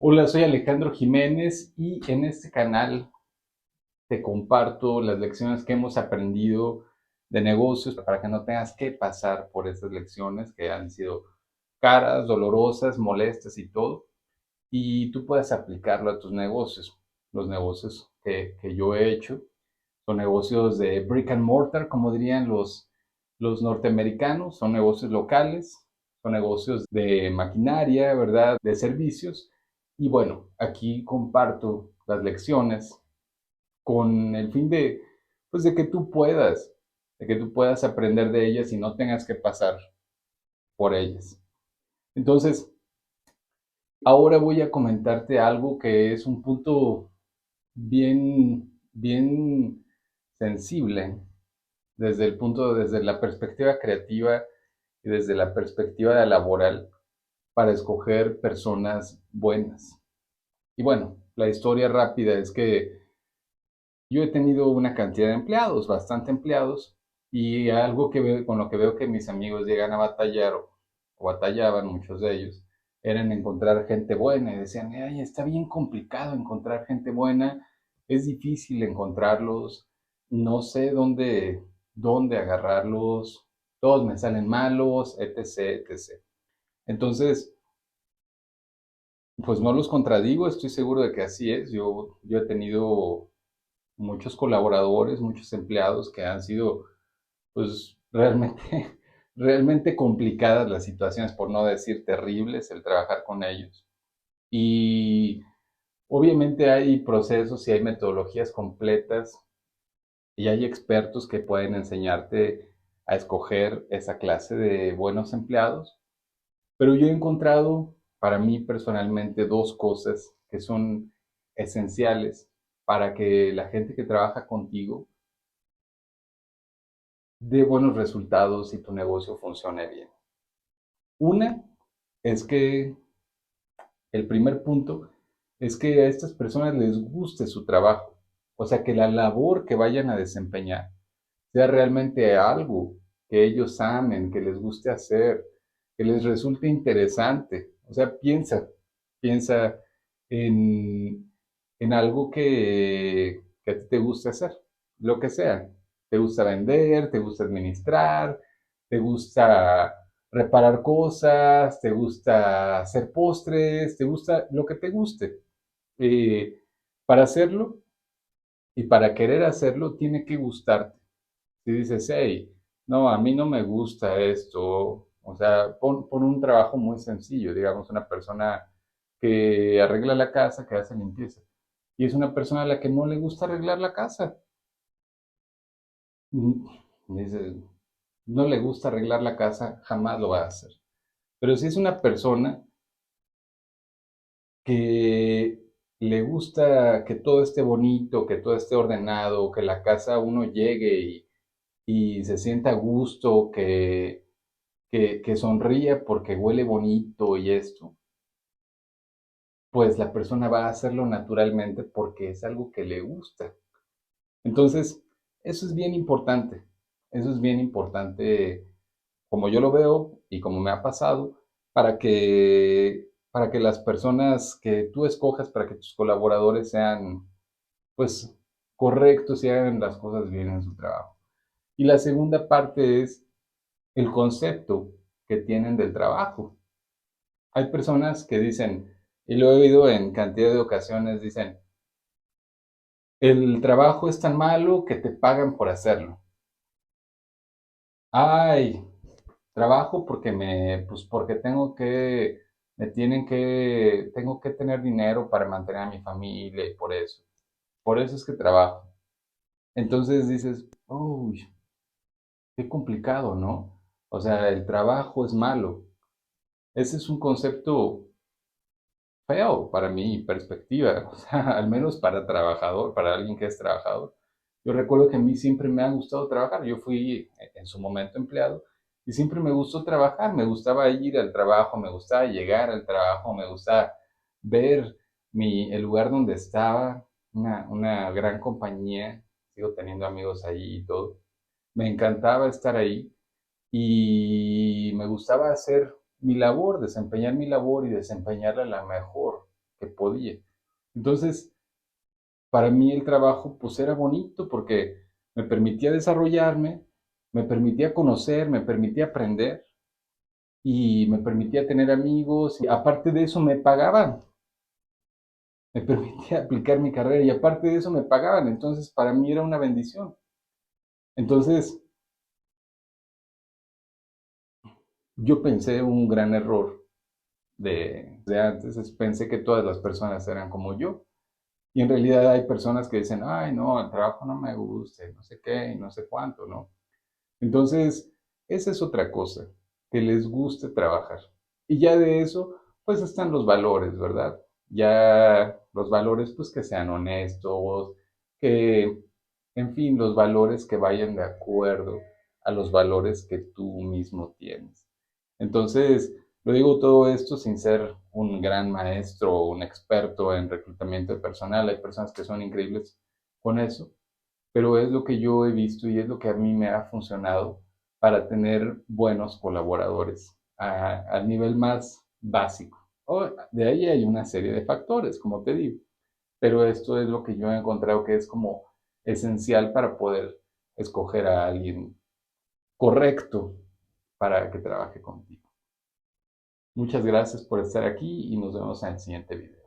Hola, soy Alejandro Jiménez y en este canal te comparto las lecciones que hemos aprendido de negocios para que no tengas que pasar por estas lecciones que han sido caras, dolorosas, molestas y todo, y tú puedas aplicarlo a tus negocios. Los negocios que yo he hecho son negocios de brick and mortar, como dirían los norteamericanos, son negocios locales, son negocios de maquinaria, ¿verdad? De servicios. Y bueno, aquí comparto las lecciones con el fin de, pues, de que tú puedas aprender de ellas y no tengas que pasar por ellas. Entonces, ahora voy a comentarte algo que es un punto bien sensible desde la perspectiva creativa y desde la perspectiva laboral para escoger personas buenas. Y bueno, la historia rápida es que yo he tenido una cantidad de empleados, bastante empleados, y algo con lo que veo que mis amigos llegan a batallar o batallaban muchos de ellos, era en encontrar gente buena y decían, ay, está bien complicado encontrar gente buena, es difícil encontrarlos, no sé dónde agarrarlos, todos me salen malos, etc., etc. Entonces, pues no los contradigo, estoy seguro de que así es. Yo he tenido muchos colaboradores, muchos empleados que han sido, pues, realmente, realmente complicadas las situaciones, por no decir terribles, el trabajar con ellos. Y obviamente hay procesos y hay metodologías completas y hay expertos que pueden enseñarte a escoger esa clase de buenos empleados, pero yo he encontrado para mí personalmente dos cosas que son esenciales para que la gente que trabaja contigo dé buenos resultados y tu negocio funcione bien. Una es que el primer punto es que a estas personas les guste su trabajo, o sea, que la labor que vayan a desempeñar sea realmente algo que ellos amen, que les guste hacer, que les resulte interesante. O sea, piensa en algo que a ti te guste hacer, lo que sea. Te gusta vender, te gusta administrar, te gusta reparar cosas, te gusta hacer postres, te gusta lo que te guste. Eh, para hacerlo y para querer hacerlo, tiene que gustarte. Si dices, hey, no, a mí no me gusta esto, o sea, pon un trabajo muy sencillo, digamos, una persona que arregla la casa, que hace limpieza, y es una persona a la que no le gusta arreglar la casa. Dices, no le gusta arreglar la casa, jamás lo va a hacer. Pero si es una persona que le gusta que todo esté bonito, que todo esté ordenado, que la casa uno llegue y se sienta a gusto, que sonríe porque huele bonito y esto, pues la persona va a hacerlo naturalmente porque es algo que le gusta. Entonces, eso es bien importante. Eso es bien importante, como yo lo veo y como me ha pasado, para que las personas que tú escojas, para que tus colaboradores sean, pues, correctos y hagan las cosas bien en su trabajo. Y la segunda parte es el concepto que tienen del trabajo. Hay personas que dicen, y lo he oído en cantidad de ocasiones, dicen, el trabajo es tan malo que te pagan por hacerlo. Ay, trabajo pues porque tengo que tener dinero para mantener a mi familia y por eso. Por eso es que trabajo. Entonces dices, uy, qué complicado, ¿no? O sea, el trabajo es malo. Ese es un concepto feo para mi perspectiva, o sea, al menos para trabajador, para alguien que es trabajador. Yo recuerdo que a mí siempre me ha gustado trabajar, yo fui en su momento empleado y siempre me gustó trabajar, me gustaba ir al trabajo, me gustaba llegar al trabajo, me gustaba ver el lugar donde estaba, una gran compañía, sigo teniendo amigos ahí y todo. Me encantaba estar ahí y me gustaba hacer mi labor, desempeñar mi labor y desempeñarla a la mejor. que podía. Entonces, para mí el trabajo pues era bonito porque me permitía desarrollarme, me permitía conocer, me permitía aprender y me permitía tener amigos. Y aparte de eso me pagaban, me permitía aplicar mi carrera y aparte de eso me pagaban. Entonces para mí era una bendición. Entonces yo pensé un gran error de antes, pensé que todas las personas eran como yo. Y en realidad hay personas que dicen, ay, no, el trabajo no me gusta, no sé qué, y no sé cuánto, ¿no? Entonces, esa es otra cosa, que les guste trabajar. Y ya de eso, pues están los valores, ¿verdad? Ya los valores, pues que sean honestos, que, en fin, los valores que vayan de acuerdo a los valores que tú mismo tienes. Entonces, lo digo todo esto sin ser un gran maestro o un experto en reclutamiento de personal. Hay personas que son increíbles con eso, pero es lo que yo he visto y es lo que a mí me ha funcionado para tener buenos colaboradores al nivel más básico. De ahí hay una serie de factores, como te digo, pero esto es lo que yo he encontrado que es como esencial para poder escoger a alguien correcto para que trabaje contigo. Muchas gracias por estar aquí y nos vemos en el siguiente video.